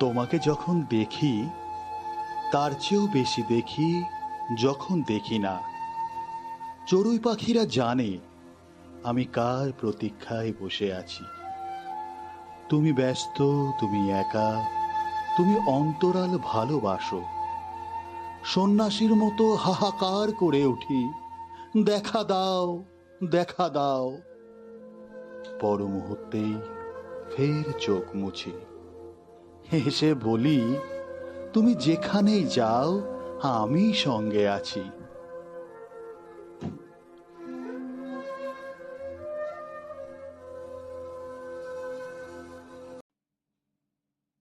তোমাকে যখন দেখি তার চেয়েও বেশি দেখি যখন দেখি না। চড়ুই পাখিরা জানে আমি কার প্রতীক্ষায় বসে আছি। তুমি ব্যস্ত, তুমি একা, তুমি অন্তরাল ভালোবাসো। সন্ন্যাসীর মতো হাহাকার করে উঠি, দেখা দাও, দেখা দাও। পর মুহূর্তেই ফের চোখ মুছি, হেসে বলি তুমি যেখানেই যাও আমি সঙ্গে আছি।